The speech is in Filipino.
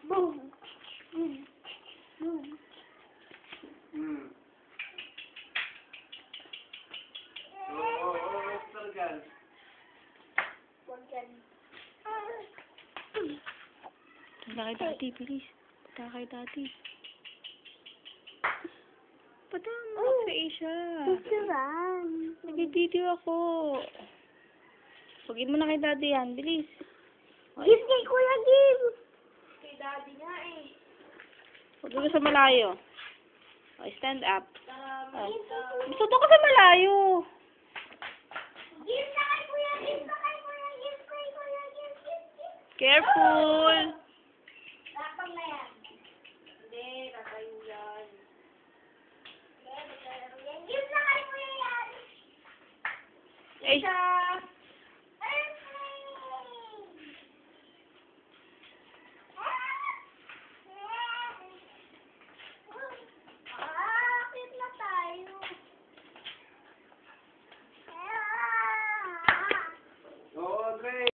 Boom. Boom. Boom. Talaga. Huwag yan. Punta kay Daddy, bilis. Punta kay Daddy. Punta mo sa Asia. Picturean. Nag-video ako. Pagin mo na kay Daddy yan, bilis. Gift kay Kuya Gib. Kay Daddy nga eh. Huwag mo sa malayo. Okay, stand up. Tara, Gusto ko sa malayo. Gift na kay Kuya Gib. Na kay Kuya Gib. Kay Kuya Gib. Gift. Careful. Tapang na yan. Hindi, kakayo yan. Gift na kay Kuya yan. Ay, Akit na tayo. Oo, Andre.